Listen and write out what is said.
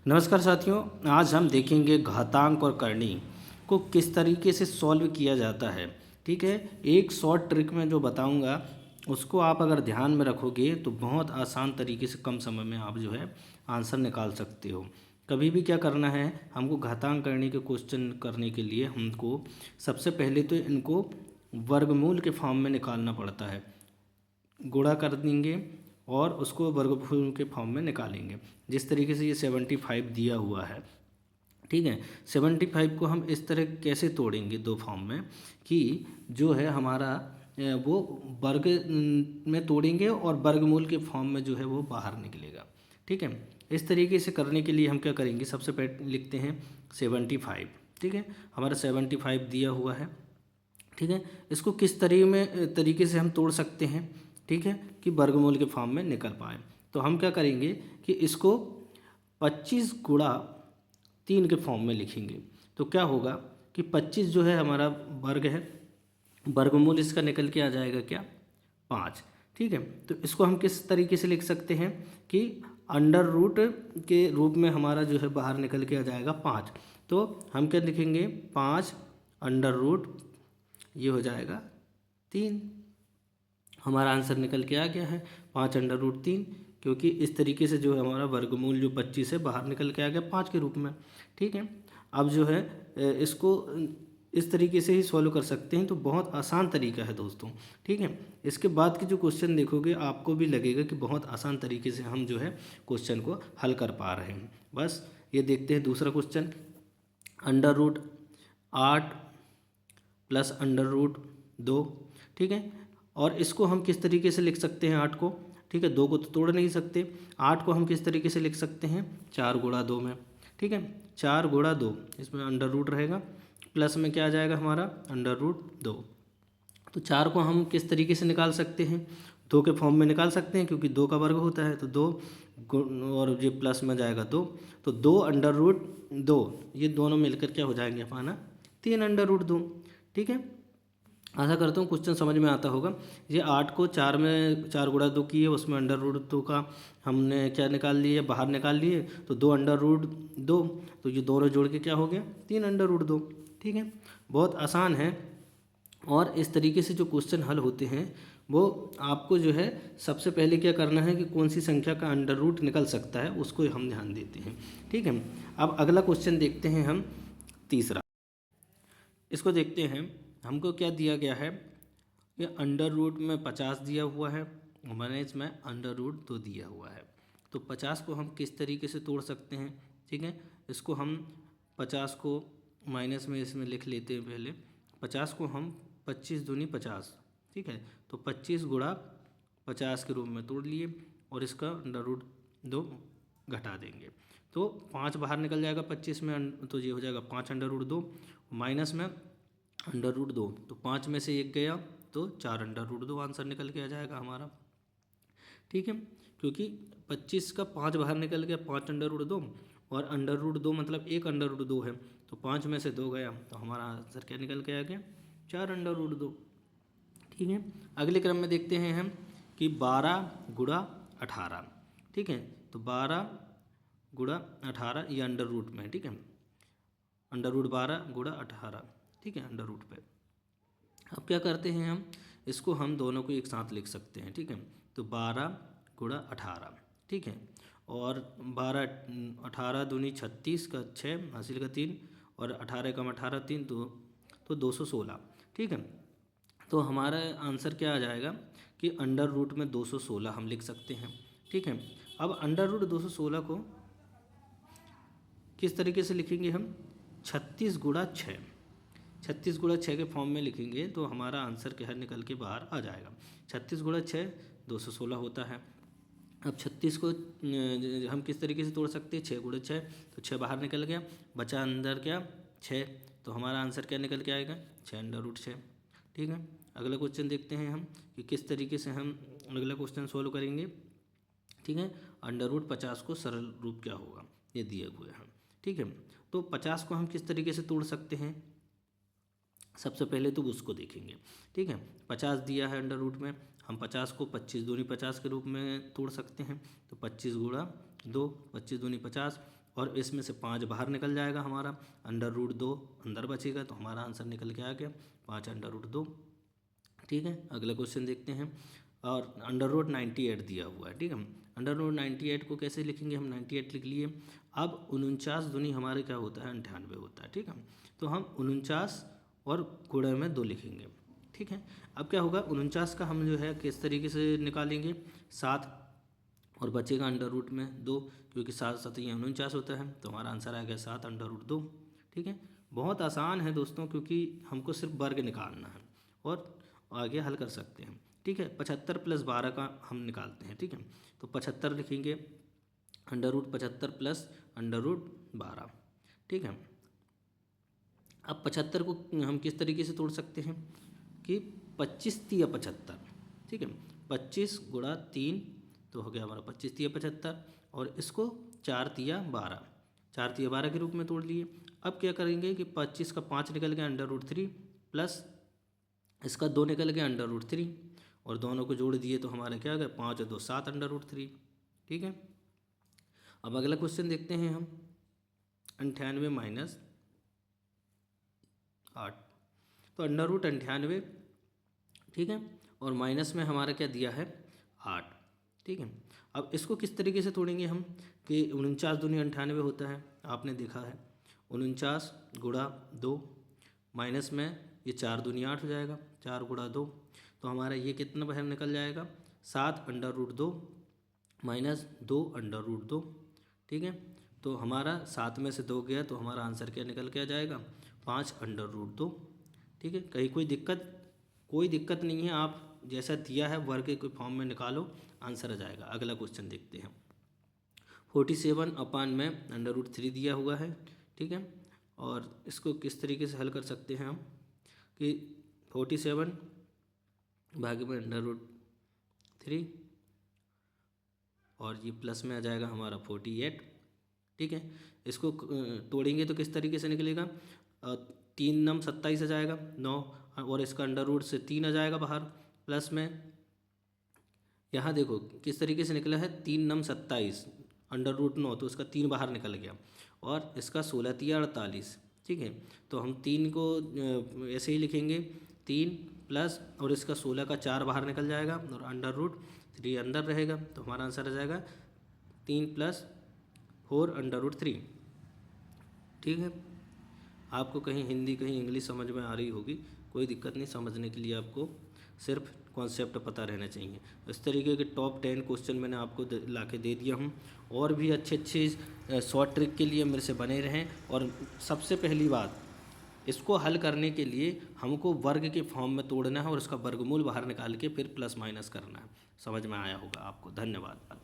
नमस्कार साथियों। आज हम देखेंगे घातांक और करनी को किस तरीके से सॉल्व किया जाता है। ठीक है, एक शॉर्ट ट्रिक में जो बताऊंगा उसको आप अगर ध्यान में रखोगे तो बहुत आसान तरीके से कम समय में आप जो है आंसर निकाल सकते हो। कभी भी क्या करना है, हमको घातांक करनी के क्वेश्चन करने के लिए हमको सबसे पहले तो इनको वर्गमूल के फॉर्म में निकालना पड़ता है। गुणा कर देंगे और उसको वर्गमूल के फॉर्म में निकालेंगे। जिस तरीके से ये 75 दिया हुआ है, ठीक है, 75 को हम इस तरह कैसे तोड़ेंगे दो फॉर्म में कि जो है हमारा वो वर्ग में तोड़ेंगे और वर्गमूल के फॉर्म में जो है वो बाहर निकलेगा। ठीक है, इस तरीके से करने के लिए हम क्या करेंगे, सबसे पहले लिखते हैं 75। ठीक है, हमारा 75 दिया हुआ है। ठीक है, इसको किस तरीके से हम तोड़ सकते हैं, ठीक है, कि वर्गमूल के फॉर्म में निकल पाए। तो हम क्या करेंगे कि इसको 25 गुणा 3 के फॉर्म में लिखेंगे। तो क्या होगा कि 25 जो है हमारा वर्ग है, वर्गमूल इसका निकल के आ जाएगा क्या, 5। ठीक है, तो इसको हम किस तरीके से लिख सकते हैं कि अंडर रूट के रूप में हमारा जो है बाहर निकल के आ जाएगा 5। तो हम क्या लिखेंगे, 5 अंडर रूट, ये हो जाएगा 3। हमारा आंसर निकल के आ गया है 5 अंडर रूट 3, क्योंकि इस तरीके से जो है हमारा वर्गमूल जो 25 है बाहर निकल के आ गया 5 के रूप में। ठीक है, अब जो है इसको इस तरीके से ही सॉल्व कर सकते हैं। तो बहुत आसान तरीका है दोस्तों। ठीक है, इसके बाद के जो क्वेश्चन देखोगे आपको भी लगेगा कि बहुत आसान तरीके से हम जो है क्वेश्चन को हल कर पा रहे हैं। बस ये देखते हैं दूसरा question. Under root 8 plus under root 2। ठीक है, और इसको हम किस तरीके से लिख सकते हैं 8 को, ठीक है, 2 को तो तोड़ नहीं सकते। 8 को हम किस तरीके से लिख सकते हैं, 4 गुणा 2 में। ठीक है, 4 गुणा 2, इसमें अंडर रूट रहेगा, प्लस में क्या आ जाएगा हमारा अंडर रूट 2। तो 4 को हम किस तरीके से निकाल सकते हैं, 2 के फॉर्म में निकाल सकते हैं, क्योंकि 2 का वर्ग होता है। तो 2 और ये प्लस में जाएगा 2, तो 2 अंडर रूट 2, ये दोनों मिलकर क्या हो जाएंगे हमारा 3 अंडर रूट 2। ठीक है, आशा करता हूँ क्वेश्चन समझ में आता होगा। ये 8 को 4 में 4 गुणा 2 किए, उसमें अंडर रूट 2 का हमने क्या निकाल लिए, बाहर निकाल लिए। तो 2 अंडर रूट 2, तो ये दोनों जोड़ के क्या हो गया 3 अंडर रूट 2। ठीक है, बहुत आसान है। और इस तरीके से जो क्वेश्चन हल होते हैं वो आपको जो है सबसे पहले क्या करना है कि कौन सी संख्या का अंडर रूट निकल सकता है उसको हम ध्यान देते हैं। ठीक है, अब अगला क्वेश्चन देखते हैं हम, तीसरा। इसको देखते हैं, हमको क्या दिया गया है, ये अंडर रूट में 50 दिया हुआ है, मैंने इसमें अंडर रूट 2 दिया हुआ है। तो 50 को हम किस तरीके से तोड़ सकते हैं। ठीक है, इसको हम 50 को माइनस में इसमें लिख लेते हैं पहले। 50 को हम 25 दूनी 50, ठीक है, तो 25 गुणा 50 के रूप में तोड़ लिए और इसका अंडर रूट 2 घटा देंगे। तो 5 बाहर निकल जाएगा 25 में, तो ये हो जाएगा 5 अंडर रूट 2, माइनस में अंडर रूट 2, तो 5 में से 1 गया तो 4 अंडर रूट 2 आंसर निकल के आ जाएगा हमारा। ठीक है, क्योंकि 25 का 5 बाहर निकल गया, 5 अंडर रूट 2, और अंडर रूट 2 मतलब 1 अंडर रूट 2 है, तो 5 में से 2 गया तो हमारा आंसर क्या निकल के आ गया 4 अंडर रूट 2। ठीक है, अगले क्रम में देखते हैं हम कि 12 गुणा 18। ठीक है, तो 12 गुणा 18 ये अंडर रूट में है। ठीक है, अंडर रूट 12 गुणा 18, ठीक है, अंडर रूट पे। अब क्या करते हैं हम, इसको हम दोनों को एक साथ लिख सकते हैं। ठीक है, तो 12 गुणा 18, ठीक है, और 12 18 दूनी 36 का 6 हासिल का 3, और 18 कम 18 3, तो 216। ठीक है, तो हमारा आंसर क्या आ जाएगा कि अंडर रूट में 216 हम लिख सकते हैं। ठीक है, अब अंडर रूट 216 को किस तरीके से लिखेंगे हम, 36 गुणा 6, 36 गुणा 6 के फॉर्म में लिखेंगे तो हमारा आंसर क्या है निकल के बाहर आ जाएगा। 36 गुणा 6 216 होता है। अब 36 को हम किस तरीके से तोड़ सकते हैं, 6 गुणा 6, तो 6 बाहर निकल गया, बचा अंदर क्या 6, तो हमारा आंसर क्या निकल के आएगा 6 अंडर रूट 6। ठीक है, अगला क्वेश्चन देखते हैं हम कि किस तरीके से हम अगला क्वेश्चन सॉल्व करेंगे। ठीक है, अंडर रूट 50 को सरल रूप क्या होगा, ये दिए हुए हैं। ठीक है, तो 50 को हम किस तरीके से तोड़ सकते हैं, सबसे पहले तो उसको देखेंगे। ठीक है, 50 दिया है अंडर रूट में, हम 50 को 25 दूनी 50 के रूप में तोड़ सकते हैं। तो 25 गुणा 2, 25 दूनी 50, और इसमें से 5 बाहर निकल जाएगा हमारा, √2 अंदर बचेगा, तो हमारा आंसर निकल के आ गया 5 √2। ठीक है, अगला क्वेश्चन देखते हैं। और √98 दिया हुआ है। ठीक है, √98 को कैसे लिखेंगे, हम 98 लिख लिए। अब 49 दूनी हमारे क्या होता है, 98 होता है। ठीक है, तो हम 49 और गुणे में 2 लिखेंगे। ठीक है, अब क्या होगा, 49 का हम जो है किस तरीके से निकालेंगे, 7 और बचेगा √2, क्योंकि 7 7 ये 49 होता है, तो हमारा आंसर आ गया 7 √2। ठीक है, बहुत आसान है दोस्तों, क्योंकि हमको सिर्फ वर्ग निकालना है और आगे हल कर सकते हैं। ठीक है, 75 + 12 का हम निकालते हैं। ठीक है, तो 75 लिखेंगे, √75 + √12। ठीक है, अब 75 को हम किस तरीके से तोड़ सकते हैं कि 25 × 75। ठीक है, 25 × 3 तो हो गया हमारा 25 × 75, और इसको 4 × 12, 4 × 12 के रूप में तोड़ लिए। अब क्या करेंगे कि 25 का 5 निकल गया √3 प्लस इसका 2 निकल गया √3, और दोनों को जोड़ दिए तो हमारा क्या आ गया, 5 और 2 7 √3। ठीक है, अब अगला क्वेश्चन देखते हैं हम। 98 - 8, तो √98। ठीक है, और माइनस में हमारा क्या दिया है, 8। ठीक है, अब इसको किस तरीके से तोड़ेंगे हम कि 49 दूनी 98 होता है, आपने देखा है। 49 × 2 माइनस में ये 4 दूनी 8 हो जाएगा, 4 × 2, तो हमारा ये कितना बाहर निकल जाएगा, 7 √2 माइनस 2 √2। ठीक है, तो हमारा 7 में से 2 गया, तो हमारा आंसर क्या निकल के आ जाएगा, 5 √2। ठीक है, कहीं कोई दिक्कत नहीं है, आप जैसा दिया है वर्ग के फॉर्म में निकालो, आंसर आ जाएगा। अगला क्वेश्चन देखते हैं। 47 में √3 दिया हुआ है। ठीक है, और इसको किस तरीके से हल कर सकते हैं हम कि 47 भागे में √3, और ये प्लस में आ जाएगा हमारा 48। ठीक है, इसको तोड़ेंगे तो किस तरीके से निकलेगा, 3 × 9 = 27 आ जाएगा, 9, और इसका √ से 3 आ जाएगा बाहर, प्लस में यहाँ देखो किस तरीके से निकला है, 3 × 9 = 27, √9, तो उसका 3 बाहर निकल गया, और इसका 16 × 3 = 48। ठीक है, तो हम 3 को ऐसे ही लिखेंगे, 3 प्लस और इसका 16 का 4 बाहर निकल जाएगा, और √3 अंदर रहेगा, तो हमारा आंसर आ जाएगा 3 + 4 √3। ठीक है, आपको कहीं हिंदी कहीं इंग्लिश समझ में आ रही होगी, कोई दिक्कत नहीं, समझने के लिए आपको सिर्फ कॉन्सेप्ट पता रहना चाहिए। इस तरीके के टॉप 10 क्वेश्चन मैंने आपको ला के दे दिया हूँ, और भी अच्छे शॉर्ट ट्रिक के लिए मेरे से बने रहें। और सबसे पहली बात, इसको हल करने के लिए हमको वर्ग के फॉर्म में तोड़ना है, और उसका वर्गमूल बाहर निकाल के फिर प्लस माइनस करना है। समझ में आया होगा आपको, धन्यवाद।